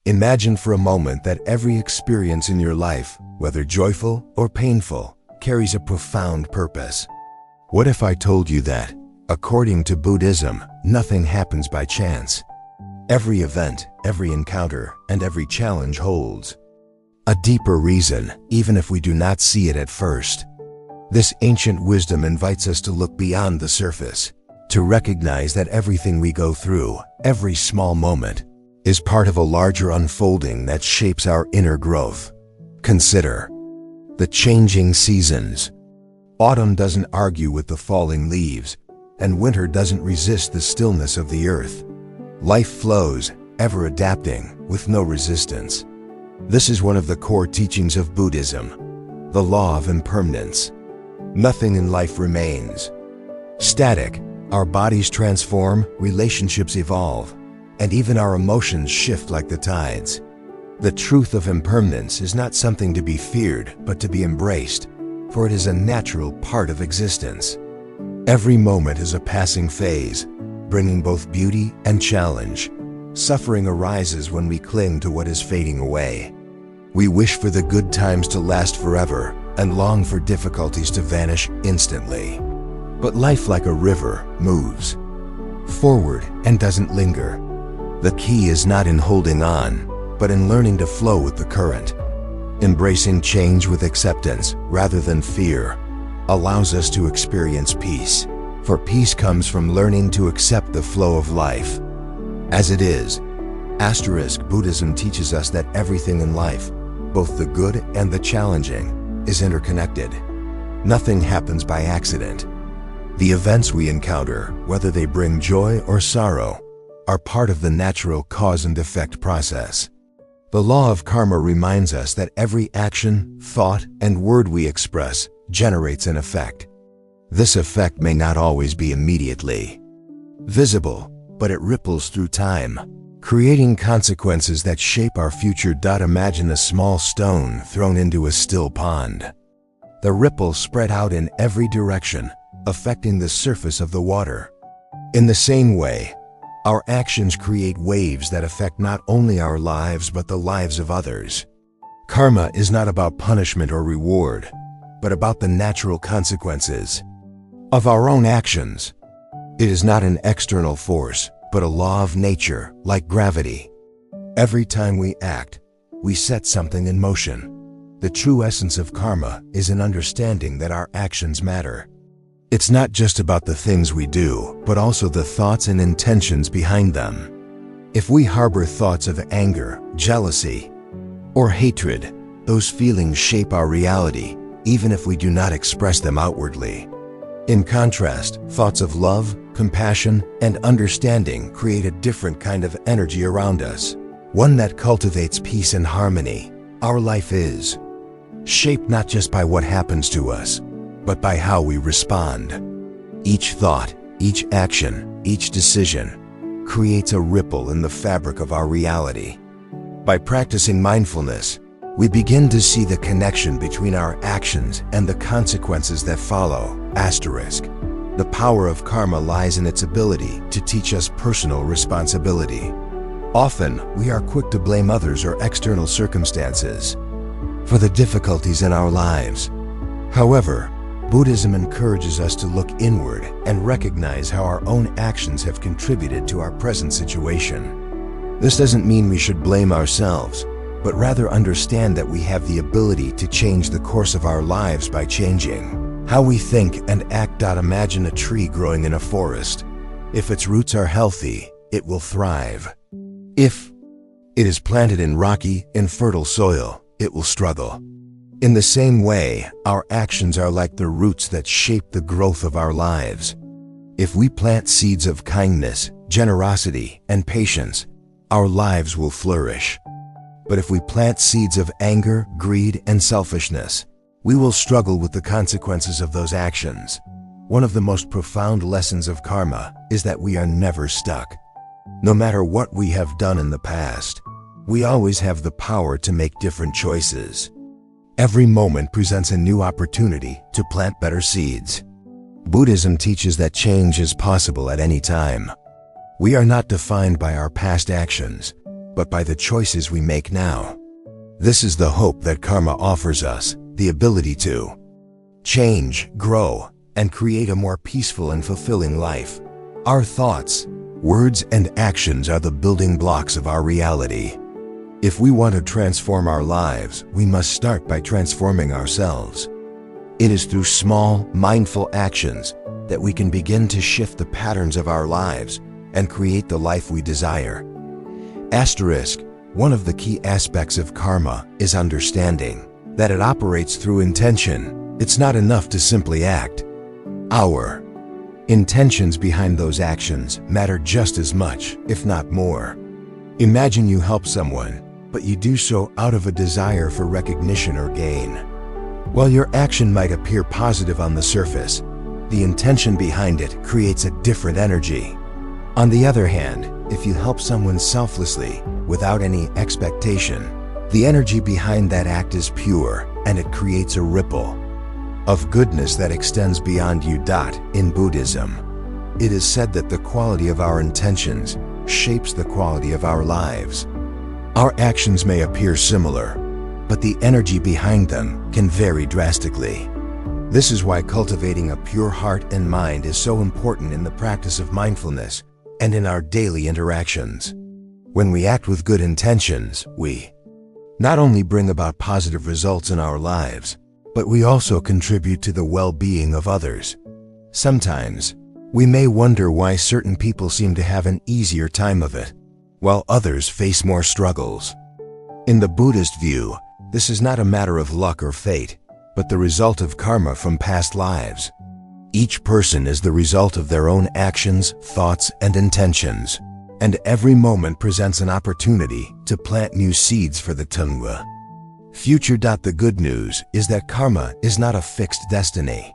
Imagine for a moment that every experience in your life, whether joyful or painful, carries a profound purpose. What if I told you that, according to Buddhism, nothing happens by chance? Every event, every encounter, and every challenge holds a deeper reason, even if we do not see it at first. This ancient wisdom invites us to look beyond the surface, to recognize that everything we go through, every small moment, is part of a larger unfolding that shapes our inner growth. Consider the changing seasons. Autumn doesn't argue with the falling leaves, and winter doesn't resist the stillness of the earth. Life flows, ever adapting, with no resistance. This is one of the core teachings of Buddhism, the law of impermanence. Nothing in life remains static. Our bodies transform, relationships evolve, and even our emotions shift like the tides. The truth of impermanence is not something to be feared, but to be embraced, for it is a natural part of existence. Every moment is a passing phase, bringing both beauty and challenge. Suffering arises when we cling to what is fading away. We wish for the good times to last forever and long for difficulties to vanish instantly. But life, like a river, moves forward and doesn't linger. The key is not in holding on, but in learning to flow with the current. Embracing change with acceptance rather than fear allows us to experience peace, for peace comes from learning to accept the flow of life as it is. Buddhism teaches us that everything in life, both the good and the challenging, is interconnected. Nothing happens by accident. The events we encounter, whether they bring joy or sorrow, are part of the natural cause and effect process. The law of karma reminds us that every action, thought, and word we express generates an effect. This effect may not always be immediately visible, but it ripples through time, creating consequences that shape our future. Imagine a small stone thrown into a still pond. The ripples spread out in every direction, affecting the surface of the water. In the same way, our actions create waves that affect not only our lives but the lives of others. Karma is not about punishment or reward, but about the natural consequences of our own actions. It is not an external force, but a law of nature, like gravity. Every time we act, we set something in motion. The true essence of karma is an understanding that our actions matter. It's not just about the things we do, but also the thoughts and intentions behind them. If we harbor thoughts of anger, jealousy, or hatred, those feelings shape our reality, even if we do not express them outwardly. In contrast, thoughts of love, compassion, and understanding create a different kind of energy around us, one that cultivates peace and harmony. Our life is shaped not just by what happens to us, but by how we respond. Each thought, each action, each decision creates a ripple in the fabric of our reality. By practicing mindfulness, we begin to see the connection between our actions and the consequences that follow. The power of karma lies in its ability to teach us personal responsibility. Often, we are quick to blame others or external circumstances for the difficulties in our lives. However, Buddhism encourages us to look inward and recognize how our own actions have contributed to our present situation. This doesn't mean we should blame ourselves, but rather understand that we have the ability to change the course of our lives by changing how we think and act. Imagine a tree growing in a forest. If its roots are healthy, it will thrive. If it is planted in rocky, infertile soil, it will struggle. In the same way, our actions are like the roots that shape the growth of our lives. If we plant seeds of kindness, generosity, and patience, our lives will flourish. But if we plant seeds of anger, greed, and selfishness, we will struggle with the consequences of those actions. One of the most profound lessons of karma is that we are never stuck. No matter what we have done in the past, we always have the power to make different choices. Every moment presents a new opportunity to plant better seeds. Buddhism teaches that change is possible at any time. We are not defined by our past actions, but by the choices we make now. This is the hope that karma offers us, the ability to change, grow, and create a more peaceful and fulfilling life. Our thoughts, words, and actions are the building blocks of our reality. If we want to transform our lives, we must start by transforming ourselves. It is through small, mindful actions that we can begin to shift the patterns of our lives and create the life we desire. Asterisk, one of the key aspects of karma is understanding that it operates through intention. It's not enough to simply act. Our intentions behind those actions matter just as much, if not more. Imagine you help someone, but you do so out of a desire for recognition or gain. While your action might appear positive on the surface, the intention behind it creates a different energy. On the other hand, if you help someone selflessly, without any expectation, the energy behind that act is pure, and it creates a ripple of goodness that extends beyond you. In Buddhism, it is said that the quality of our intentions shapes the quality of our lives. Our actions may appear similar, but the energy behind them can vary drastically. This is why cultivating a pure heart and mind is so important in the practice of mindfulness and in our daily interactions. When we act with good intentions, we not only bring about positive results in our lives, but we also contribute to the well-being of others. Sometimes, we may wonder why certain people seem to have an easier time of it, while others face more struggles. In the Buddhist view, this is not a matter of luck or fate, but the result of karma from past lives. Each person is the result of their own actions, thoughts, and intentions, and every moment presents an opportunity to plant new seeds for the Tongva future. The good news is that karma is not a fixed destiny.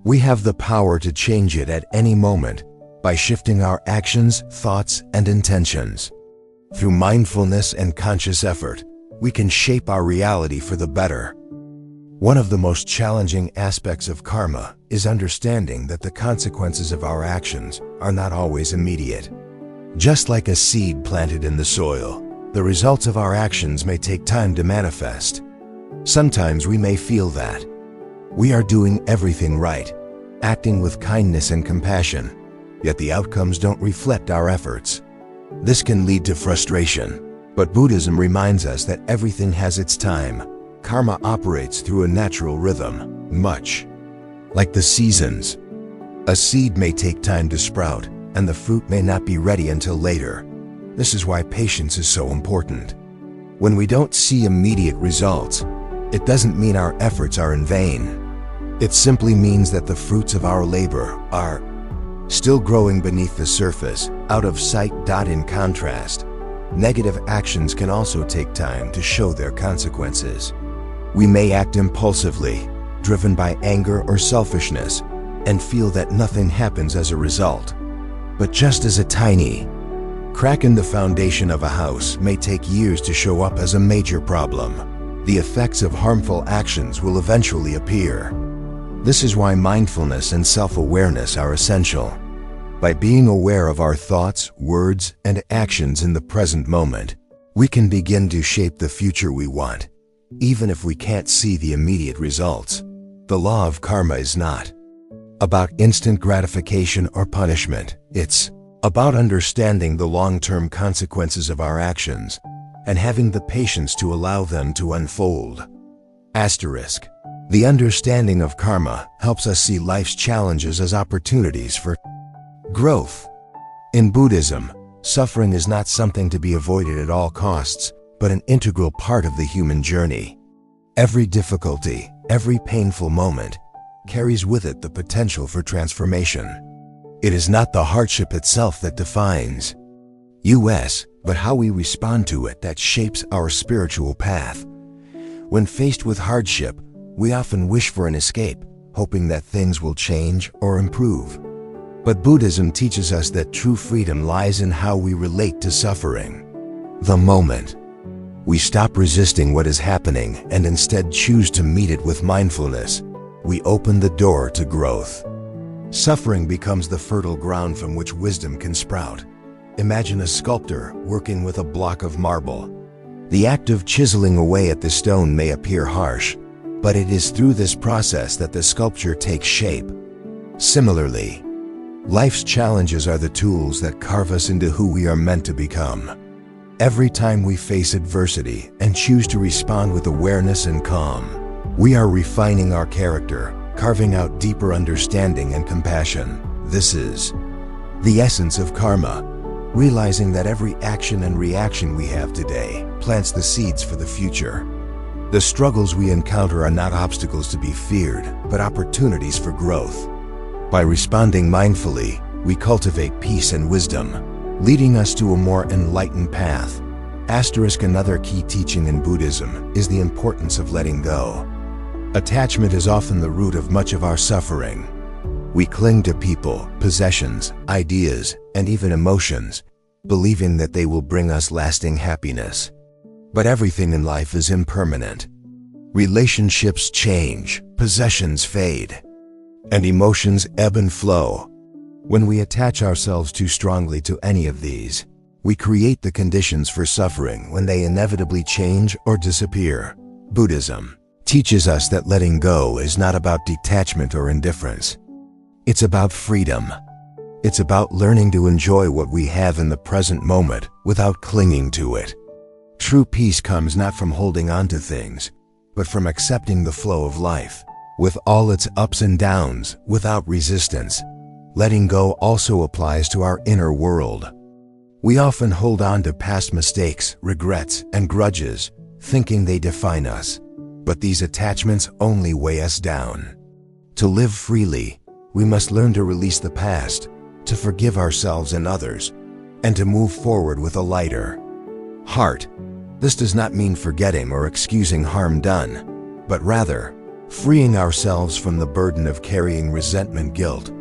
We have the power to change it at any moment by shifting our actions, thoughts, and intentions. Through mindfulness and conscious effort, we can shape our reality for the better. One of the most challenging aspects of karma is understanding that the consequences of our actions are not always immediate. Just like a seed planted in the soil, the results of our actions may take time to manifest. Sometimes we may feel that we are doing everything right, acting with kindness and compassion, yet the outcomes don't reflect our efforts. This can lead to frustration, but Buddhism reminds us that everything has its time. Karma operates through a natural rhythm, much like the seasons. A seed may take time to sprout, and the fruit may not be ready until later. This is why patience is so important. When we don't see immediate results, it doesn't mean our efforts are in vain. It simply means that the fruits of our labor are still growing beneath the surface, out of sight. In contrast, negative actions can also take time to show their consequences. We may act impulsively, driven by anger or selfishness, and feel that nothing happens as a result. But just as a tiny crack in the foundation of a house may take years to show up as a major problem, the effects of harmful actions will eventually appear. This is why mindfulness and self-awareness are essential. By being aware of our thoughts, words, and actions in the present moment, we can begin to shape the future we want, even if we can't see the immediate results. The law of karma is not about instant gratification or punishment. It's about understanding the long-term consequences of our actions and having the patience to allow them to unfold. Asterisk. The understanding of karma helps us see life's challenges as opportunities for growth. In Buddhism, suffering is not something to be avoided at all costs, but an integral part of the human journey. Every difficulty, every painful moment, carries with it the potential for transformation. It is not the hardship itself that defines us, but how we respond to it that shapes our spiritual path. When faced with hardship, we often wish for an escape, hoping that things will change or improve. But Buddhism teaches us that true freedom lies in how we relate to suffering. The moment we stop resisting what is happening and instead choose to meet it with mindfulness, we open the door to growth. Suffering becomes the fertile ground from which wisdom can sprout. Imagine a sculptor working with a block of marble. The act of chiseling away at the stone may appear harsh, but it is through this process that the sculpture takes shape. Similarly, life's challenges are the tools that carve us into who we are meant to become. Every time we face adversity and choose to respond with awareness and calm, we are refining our character, carving out deeper understanding and compassion. This is the essence of karma, realizing that every action and reaction we have today plants the seeds for the future. The struggles we encounter are not obstacles to be feared, but opportunities for growth. By responding mindfully, we cultivate peace and wisdom, leading us to a more enlightened path. Another key teaching in Buddhism is the importance of letting go. Attachment is often the root of much of our suffering. We cling to people, possessions, ideas, and even emotions, believing that they will bring us lasting happiness. But everything in life is impermanent. Relationships change, possessions fade, and emotions ebb and flow. When we attach ourselves too strongly to any of these, we create the conditions for suffering when they inevitably change or disappear. Buddhism teaches us that letting go is not about detachment or indifference. It's about freedom. It's about learning to enjoy what we have in the present moment without clinging to it. True peace comes not from holding on to things, but from accepting the flow of life, with all its ups and downs, without resistance. Letting go also applies to our inner world. We often hold on to past mistakes, regrets, and grudges, thinking they define us. But these attachments only weigh us down. To live freely, we must learn to release the past, to forgive ourselves and others, and to move forward with a lighter heart. This does not mean forgetting or excusing harm done, but rather freeing ourselves from the burden of carrying resentment, guilt.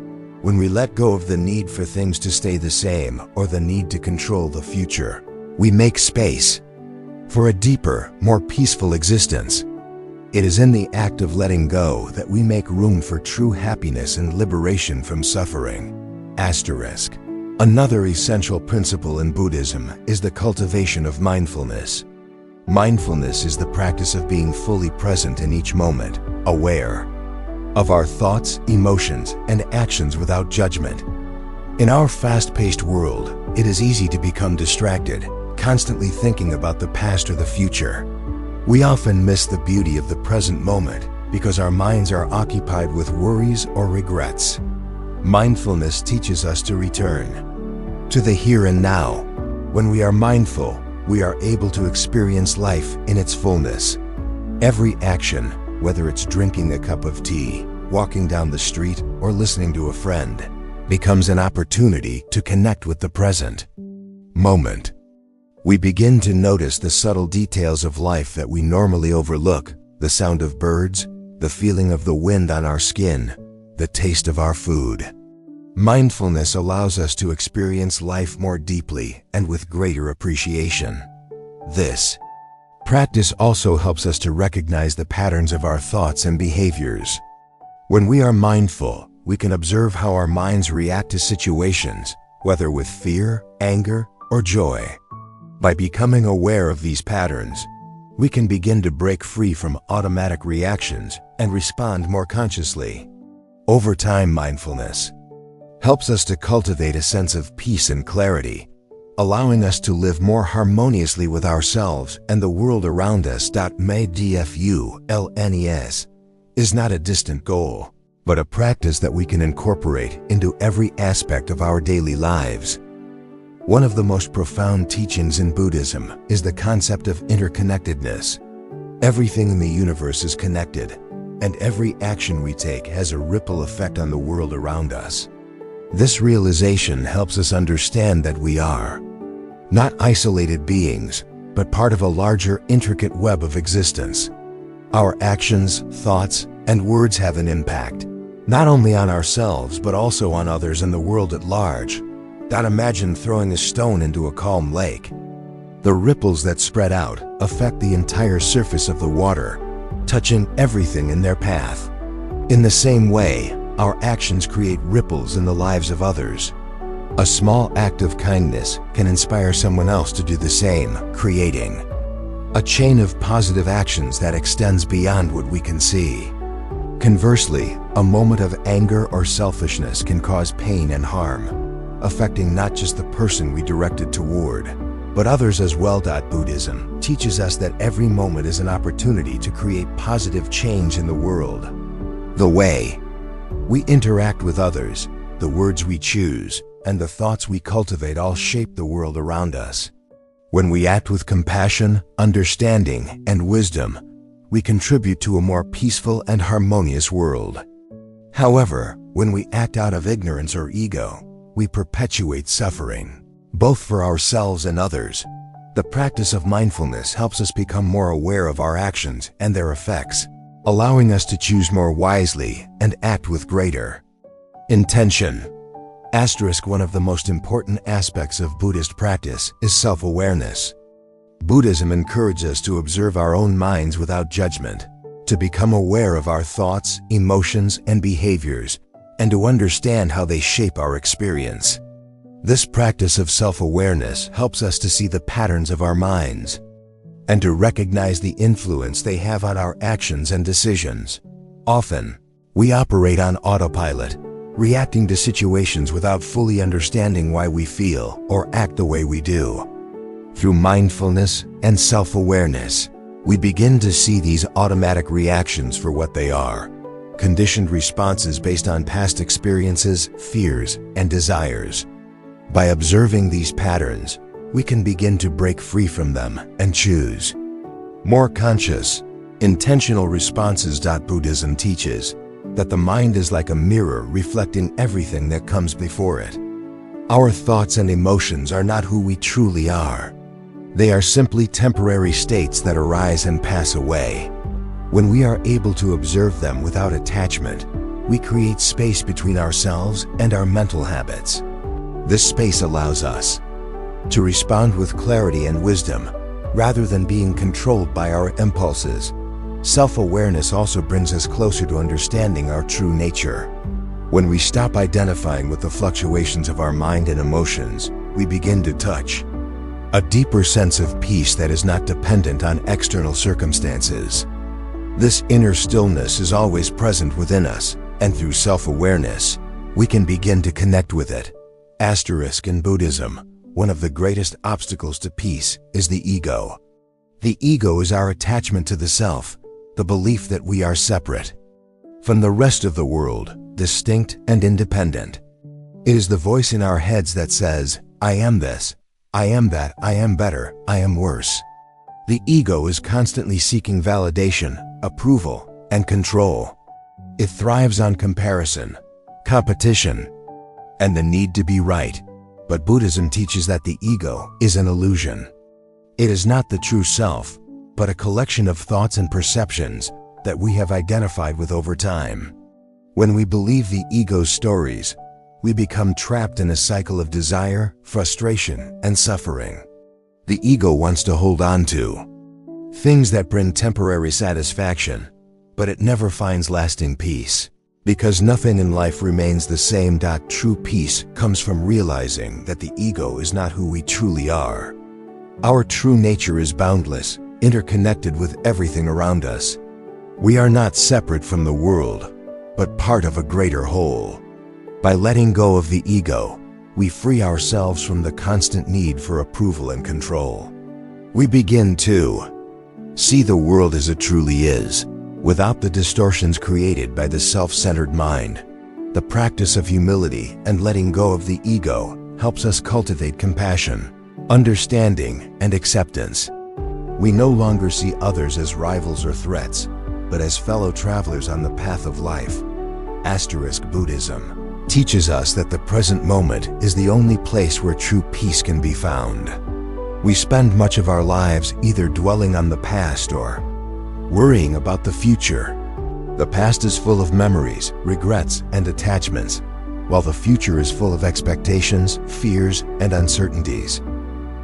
When we let go of the need for things to stay the same or the need to control the future, we make space for a deeper, more peaceful existence. It is in the act of letting go that we make room for true happiness and liberation from suffering. Another essential principle in Buddhism is the cultivation of mindfulness. Mindfulness is the practice of being fully present in each moment, aware of our thoughts, emotions, and actions without judgment. In our fast-paced world, it is easy to become distracted, constantly thinking about the past or the future. We often miss the beauty of the present moment because our minds are occupied with worries or regrets. Mindfulness teaches us to return to the here and now. When we are mindful, we are able to experience life in its fullness. Every action, whether it's drinking a cup of tea, walking down the street, or listening to a friend, becomes an opportunity to connect with the present moment. We begin to notice the subtle details of life that we normally overlook: the sound of birds, the feeling of the wind on our skin, the taste of our food. Mindfulness allows us to experience life more deeply and with greater appreciation. This practice also helps us to recognize the patterns of our thoughts and behaviors. When we are mindful, we can observe how our minds react to situations, whether with fear, anger, or joy. By becoming aware of these patterns, we can begin to break free from automatic reactions and respond more consciously. Over time, mindfulness helps us to cultivate a sense of peace and clarity, allowing us to live more harmoniously with ourselves and the world around us. Mindfulness is not a distant goal, but a practice that we can incorporate into every aspect of our daily lives. One of the most profound teachings in Buddhism is the concept of interconnectedness. Everything in the universe is connected, and every action we take has a ripple effect on the world around us. This realization helps us understand that we are not isolated beings, but part of a larger, intricate web of existence. Our actions, thoughts, and words have an impact, not only on ourselves, but also on others and the world at large. Imagine throwing a stone into a calm lake. The ripples that spread out affect the entire surface of the water, touching everything in their path. In the same way, our actions create ripples in the lives of others. A small act of kindness can inspire someone else to do the same, creating a chain of positive actions that extends beyond what we can see. Conversely, a moment of anger or selfishness can cause pain and harm, affecting not just the person we direct it toward, but others as well. Buddhism teaches us that every moment is an opportunity to create positive change in the world. The way we interact with others, the words we choose, and the thoughts we cultivate all shape the world around us. When we act with compassion, understanding, and wisdom, we contribute to a more peaceful and harmonious world. However, when we act out of ignorance or ego, we perpetuate suffering, both for ourselves and others. The practice of mindfulness helps us become more aware of our actions and their effects, allowing us to choose more wisely and act with greater intention. One of the most important aspects of Buddhist practice is self-awareness. Buddhism encourages us to observe our own minds without judgment, to become aware of our thoughts, emotions, and behaviors, and to understand how they shape our experience. This practice of self-awareness helps us to see the patterns of our minds and to recognize the influence they have on our actions and decisions. Often, we operate on autopilot, reacting to situations without fully understanding why we feel or act the way we do. Through mindfulness and self-awareness, we begin to see these automatic reactions for what they are: conditioned responses based on past experiences, fears, and desires. By observing these patterns, we can begin to break free from them and choose more conscious, intentional responses. Buddhism teaches that the mind is like a mirror reflecting everything that comes before it. Our thoughts and emotions are not who we truly are. They are simply temporary states that arise and pass away. When we are able to observe them without attachment, we create space between ourselves and our mental habits. This space allows us to respond with clarity and wisdom, rather than being controlled by our impulses. Self-awareness also brings us closer to understanding our true nature. When we stop identifying with the fluctuations of our mind and emotions, we begin to touch a deeper sense of peace that is not dependent on external circumstances. This inner stillness is always present within us, and through self-awareness, we can begin to connect with it. In Buddhism, one of the greatest obstacles to peace is the ego. The ego is our attachment to the self, the belief that we are separate from the rest of the world, distinct and independent. It is the voice in our heads that says, "I am this, I am that, I am better, I am worse." The ego is constantly seeking validation, approval, and control. It thrives on comparison, competition, and the need to be right. But Buddhism teaches that the ego is an illusion. It is not the true self, but a collection of thoughts and perceptions that we have identified with over time. When we believe the ego's stories, we become trapped in a cycle of desire, frustration, and suffering. The ego wants to hold on to things that bring temporary satisfaction, but it never finds lasting peace. Because nothing in life remains the same. True peace comes from realizing that the ego is not who we truly are. Our true nature is boundless, interconnected with everything around us. We are not separate from the world, but part of a greater whole. By letting go of the ego, we free ourselves from the constant need for approval and control. We begin to see the world as it truly is, without the distortions created by the self-centered mind. The practice of humility and letting go of the ego helps us cultivate compassion, understanding, and acceptance. We no longer see others as rivals or threats, but as fellow travelers on the path of life. Buddhism teaches us that the present moment is the only place where true peace can be found. We spend much of our lives either dwelling on the past or worrying about the future. The past is full of memories, regrets, and attachments, while the future is full of expectations, fears, and uncertainties.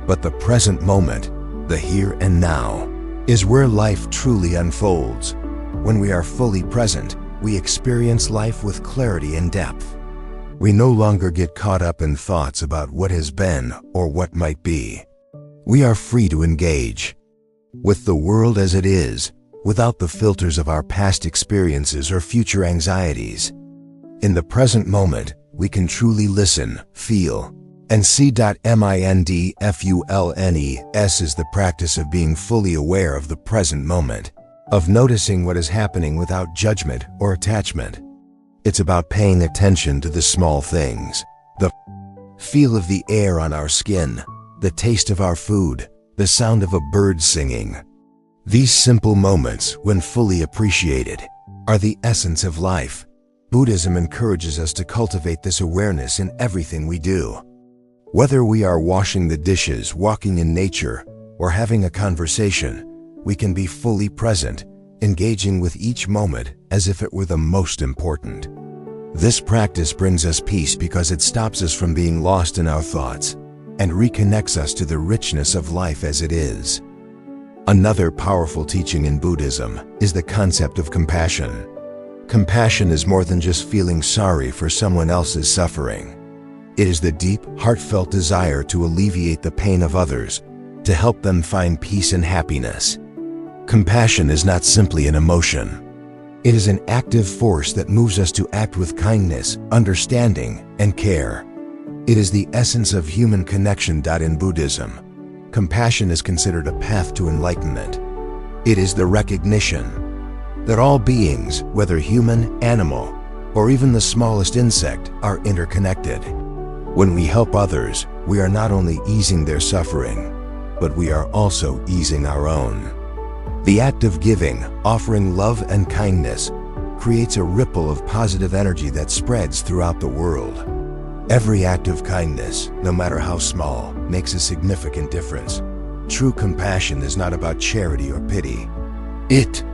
But the present moment, the here and now, is where life truly unfolds. When we are fully present, we experience life with clarity and depth. We no longer get caught up in thoughts about what has been or what might be. We are free to engage with the world as it is, without the filters of our past experiences or future anxieties. In the present moment, we can truly listen, feel, and see. Mindfulness is the practice of being fully aware of the present moment, of noticing what is happening without judgment or attachment. It's about paying attention to the small things, the feel of the air on our skin, the taste of our food, the sound of a bird singing. These simple moments, when fully appreciated, are the essence of life. Buddhism encourages us to cultivate this awareness in everything we do. Whether we are washing the dishes, walking in nature, or having a conversation, we can be fully present, engaging with each moment as if it were the most important. This practice brings us peace because it stops us from being lost in our thoughts and reconnects us to the richness of life as it is. Another powerful teaching in Buddhism is the concept of compassion. Compassion is more than just feeling sorry for someone else's suffering. It is the deep, heartfelt desire to alleviate the pain of others, to help them find peace and happiness. Compassion is not simply an emotion. It is an active force that moves us to act with kindness, understanding, and care. It is the essence of human connection. In Buddhism, compassion is considered a path to enlightenment. It is the recognition that all beings, whether human, animal, or even the smallest insect, are interconnected. When we help others, we are not only easing their suffering, but we are also easing our own. The act of giving, offering love and kindness, creates a ripple of positive energy that spreads throughout the world. Every act of kindness, no matter how small, makes a significant difference. True compassion is not about charity or pity. It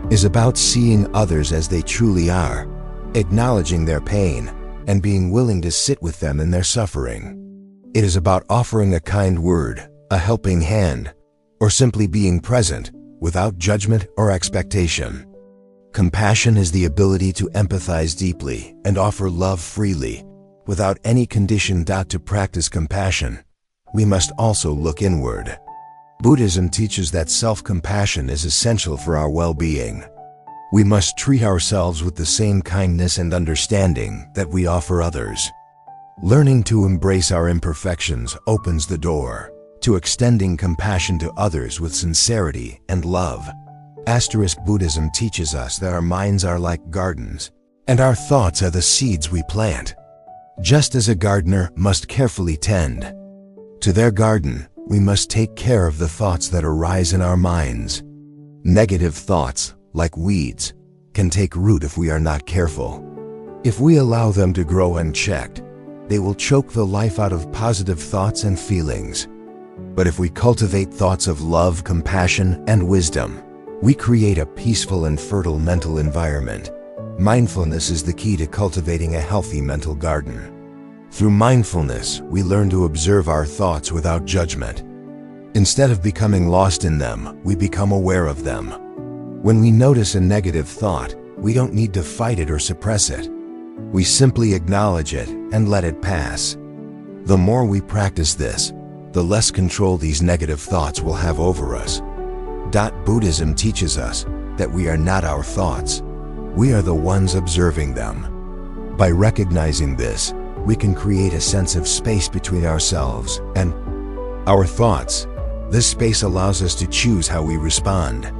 is about seeing others as they truly are, acknowledging their pain, and being willing to sit with them in their suffering. It is about offering a kind word, a helping hand, or simply being present without judgment or expectation. Compassion is the ability to empathize deeply and offer love freely, without any condition. To practice compassion, we must also look inward. Buddhism teaches that self-compassion is essential for our well-being. We must treat ourselves with the same kindness and understanding that we offer others. Learning to embrace our imperfections opens the door to extending compassion to others with sincerity and love. Buddhism teaches us that our minds are like gardens, and our thoughts are the seeds we plant. Just as a gardener must carefully tend to their garden, we must take care of the thoughts that arise in our minds. Negative thoughts, like weeds, can take root if we are not careful. If we allow them to grow unchecked, they will choke the life out of positive thoughts and feelings. But if we cultivate thoughts of love, compassion, and wisdom, we create a peaceful and fertile mental environment. Mindfulness is the key to cultivating a healthy mental garden. Through mindfulness, we learn to observe our thoughts without judgment. Instead of becoming lost in them, we become aware of them. When we notice a negative thought, we don't need to fight it or suppress it. We simply acknowledge it and let it pass. The more we practice this, the less control these negative thoughts will have over us. Buddhism teaches us that we are not our thoughts. We are the ones observing them. By recognizing this, we can create a sense of space between ourselves and our thoughts. This space allows us to choose how we respond.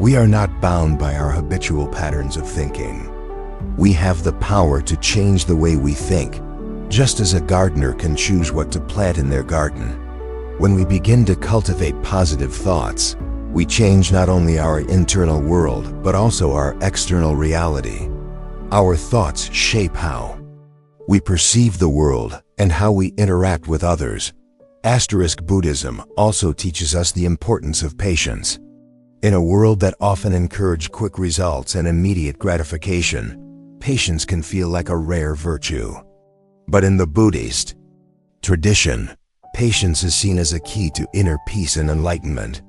We are not bound by our habitual patterns of thinking. We have the power to change the way we think, just as a gardener can choose what to plant in their garden. When we begin to cultivate positive thoughts, we change not only our internal world, but also our external reality. Our thoughts shape how we perceive the world and how we interact with others. Buddhism also teaches us the importance of patience. In a world that often encourages quick results and immediate gratification, patience can feel like a rare virtue. But in the Buddhist tradition, patience is seen as a key to inner peace and enlightenment.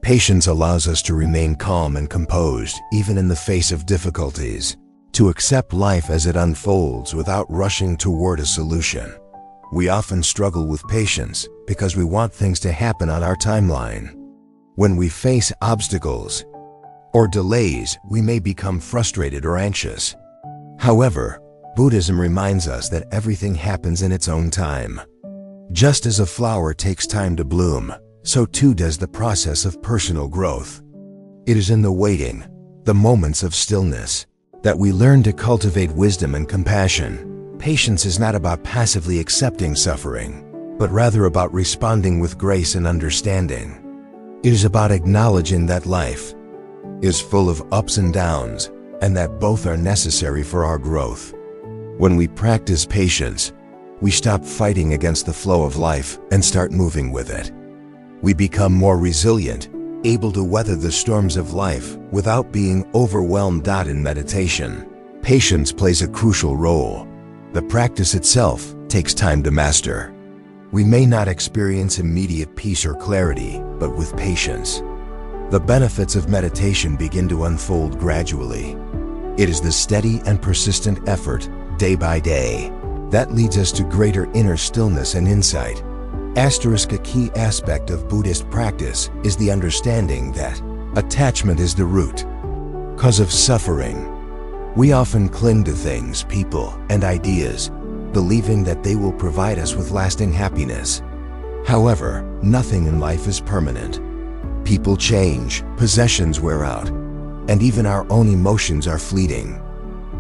Patience allows us to remain calm and composed, even in the face of difficulties, to accept life as it unfolds without rushing toward a solution. We often struggle with patience because we want things to happen on our timeline. When we face obstacles or delays, we may become frustrated or anxious. However, Buddhism reminds us that everything happens in its own time. Just as a flower takes time to bloom, so too does the process of personal growth. It is in the waiting, the moments of stillness, that we learn to cultivate wisdom and compassion. Patience is not about passively accepting suffering, but rather about responding with grace and understanding. It is about acknowledging that life is full of ups and downs, and that both are necessary for our growth. When we practice patience, we stop fighting against the flow of life and start moving with it. We become more resilient, able to weather the storms of life without being overwhelmed. In meditation, patience plays a crucial role. The practice itself takes time to master. We may not experience immediate peace or clarity, but with patience, the benefits of meditation begin to unfold gradually. It is the steady and persistent effort, day by day, that leads us to greater inner stillness and insight. A key aspect of Buddhist practice is the understanding that attachment is the root cause of suffering. We often cling to things, people, and ideas, believing that they will provide us with lasting happiness. However, nothing in life is permanent. People change, possessions wear out, and even our own emotions are fleeting.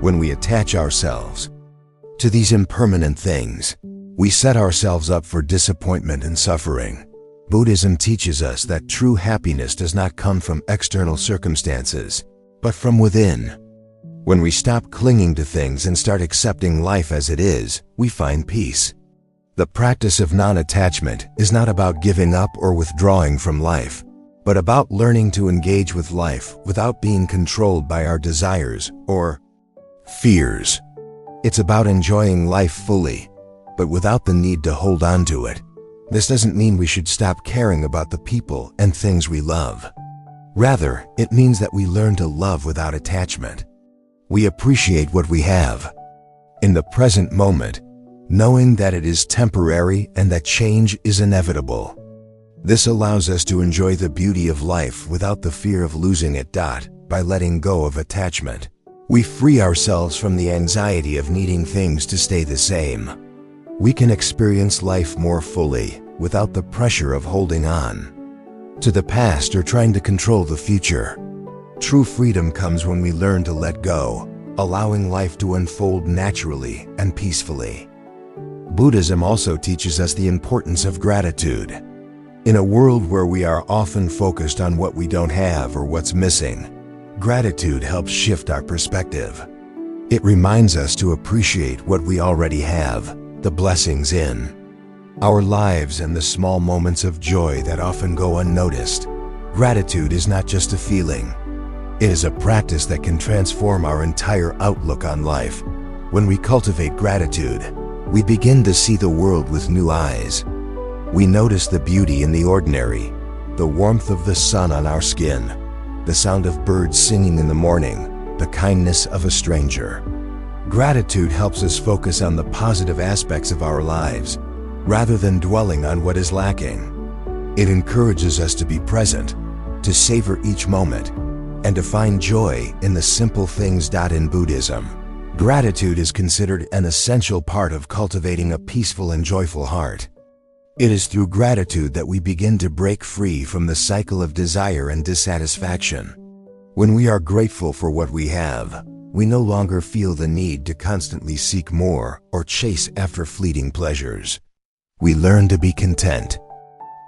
When we attach ourselves to these impermanent things, we set ourselves up for disappointment and suffering. Buddhism teaches us that true happiness does not come from external circumstances, but from within. When we stop clinging to things and start accepting life as it is, we find peace. The practice of non-attachment is not about giving up or withdrawing from life, but about learning to engage with life without being controlled by our desires or fears. It's about enjoying life fully, but without the need to hold on to it. This doesn't mean we should stop caring about the people and things we love. Rather, it means that we learn to love without attachment. We appreciate what we have in the present moment, knowing that it is temporary and that change is inevitable. This allows us to enjoy the beauty of life without the fear of losing it. By letting go of attachment, we free ourselves from the anxiety of needing things to stay the same. We can experience life more fully without the pressure of holding on to the past or trying to control the future. True freedom comes when we learn to let go, allowing life to unfold naturally and peacefully. Buddhism also teaches us the importance of gratitude. In a world where we are often focused on what we don't have or what's missing, gratitude helps shift our perspective. It reminds us to appreciate what we already have, the blessings in our lives and the small moments of joy that often go unnoticed. Gratitude is not just a feeling. It is a practice that can transform our entire outlook on life. When we cultivate gratitude, we begin to see the world with new eyes. We notice the beauty in the ordinary, the warmth of the sun on our skin, the sound of birds singing in the morning, the kindness of a stranger. Gratitude helps us focus on the positive aspects of our lives, rather than dwelling on what is lacking. It encourages us to be present, to savor each moment, and to find joy in the simple things. In Buddhism, gratitude is considered an essential part of cultivating a peaceful and joyful heart. It is through gratitude that we begin to break free from the cycle of desire and dissatisfaction. When we are grateful for what we have, we no longer feel the need to constantly seek more or chase after fleeting pleasures. We learn to be content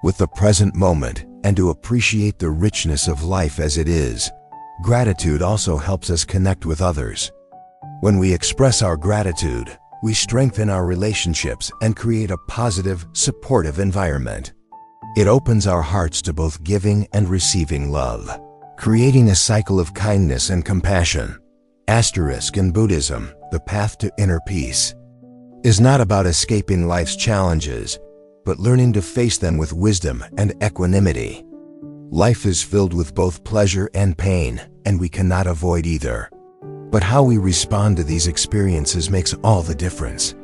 with the present moment and to appreciate the richness of life as it is. Gratitude also helps us connect with others. When we express our gratitude, we strengthen our relationships and create a positive, supportive environment. It opens our hearts to both giving and receiving love, creating a cycle of kindness and compassion. In Buddhism, the path to inner peace is not about escaping life's challenges, but learning to face them with wisdom and equanimity. Life is filled with both pleasure and pain, and we cannot avoid either. But how we respond to these experiences makes all the difference.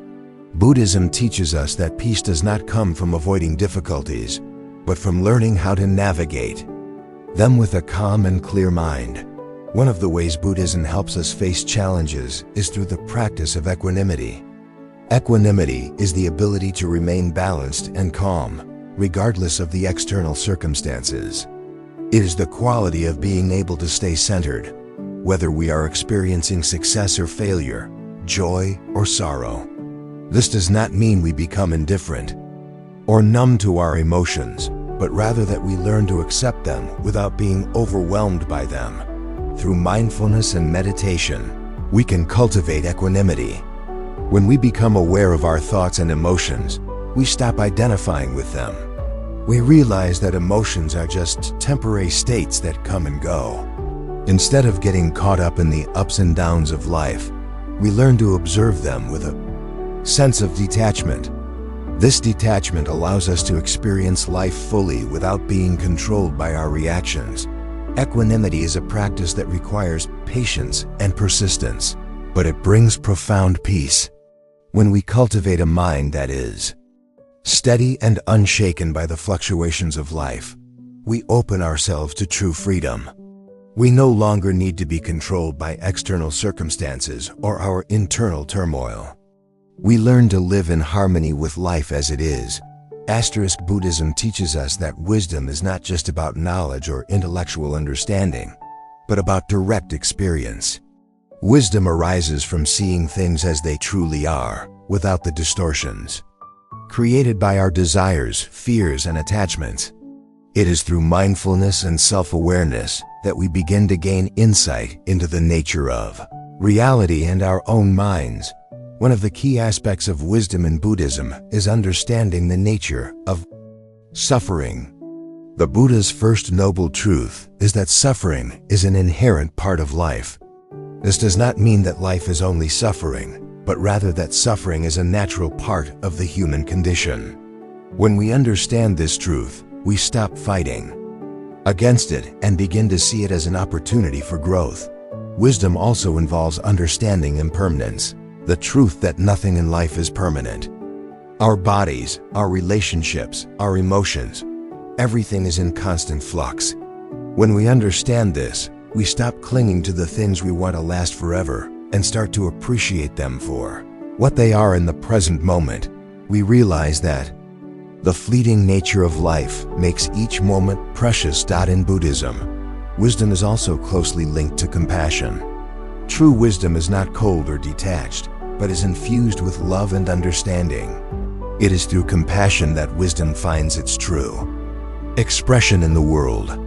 Buddhism teaches us that peace does not come from avoiding difficulties, but from learning how to navigate them with a calm and clear mind. One of the ways Buddhism helps us face challenges is through the practice of equanimity. Equanimity is the ability to remain balanced and calm, regardless of the external circumstances. It is the quality of being able to stay centered, whether we are experiencing success or failure, joy or sorrow. This does not mean we become indifferent or numb to our emotions, but rather that we learn to accept them without being overwhelmed by them. Through mindfulness and meditation, we can cultivate equanimity. When we become aware of our thoughts and emotions, we stop identifying with them. We realize that emotions are just temporary states that come and go. Instead of getting caught up in the ups and downs of life, we learn to observe them with a sense of detachment. This detachment allows us to experience life fully without being controlled by our reactions. Equanimity is a practice that requires patience and persistence, but it brings profound peace. When we cultivate a mind that is steady and unshaken by the fluctuations of life, we open ourselves to true freedom. We no longer need to be controlled by external circumstances or our internal turmoil. We learn to live in harmony with life as it is. Buddhism teaches us that wisdom is not just about knowledge or intellectual understanding, but about direct experience. Wisdom arises from seeing things as they truly are, without the distortions created by our desires, fears, and attachments. It is through mindfulness and self-awareness that we begin to gain insight into the nature of reality and our own minds. One of the key aspects of wisdom in Buddhism is understanding the nature of suffering. The Buddha's first noble truth is that suffering is an inherent part of life. This does not mean that life is only suffering, but rather that suffering is a natural part of the human condition. When we understand this truth, we stop fighting against it and begin to see it as an opportunity for growth. Wisdom also involves understanding impermanence, the truth that nothing in life is permanent. Our bodies, our relationships, our emotions, everything is in constant flux. When we understand this, we stop clinging to the things we want to last forever and start to appreciate them for what they are in the present moment. We realize that the fleeting nature of life makes each moment precious. In Buddhism, wisdom is also closely linked to compassion. True wisdom is not cold or detached, but is infused with love and understanding. It is through compassion that wisdom finds its true expression in the world.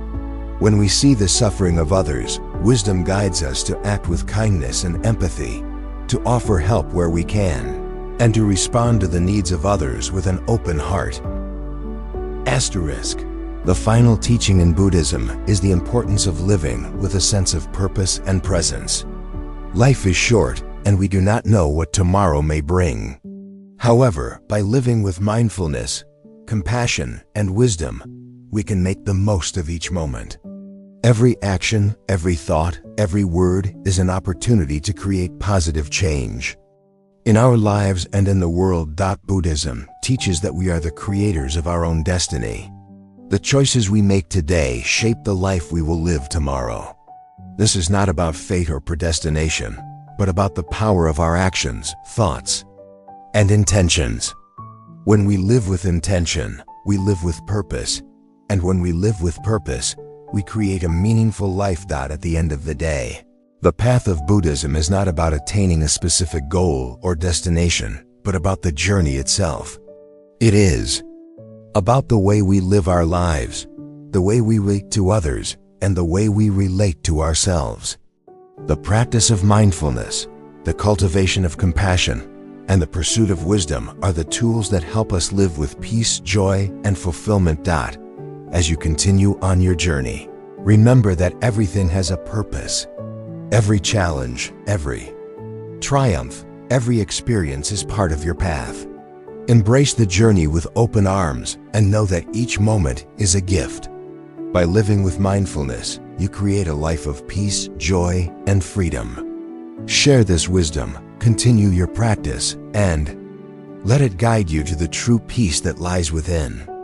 When we see the suffering of others, wisdom guides us to act with kindness and empathy, to offer help where we can, and to respond to the needs of others with an open heart. The final teaching in Buddhism is the importance of living with a sense of purpose and presence. Life is short, and we do not know what tomorrow may bring. However, by living with mindfulness, compassion, and wisdom, we can make the most of each moment. Every action, every thought, every word is an opportunity to create positive change in our lives and in the world. Buddhism teaches that we are the creators of our own destiny. The choices we make today shape the life we will live tomorrow. This is not about fate or predestination, but about the power of our actions, thoughts, and intentions. When we live with intention, we live with purpose, and when we live with purpose, we create a meaningful life. At the end of the day, the path of Buddhism is not about attaining a specific goal or destination, but about the journey itself. It is about the way we live our lives, the way we relate to others, and the way we relate to ourselves. The practice of mindfulness, the cultivation of compassion, and the pursuit of wisdom are the tools that help us live with peace, joy, and fulfillment. As you continue on your journey, remember that everything has a purpose. Every challenge, every triumph, every experience is part of your path. Embrace the journey with open arms and know that each moment is a gift. By living with mindfulness, you create a life of peace, joy, and freedom. Share this wisdom, continue your practice, and let it guide you to the true peace that lies within.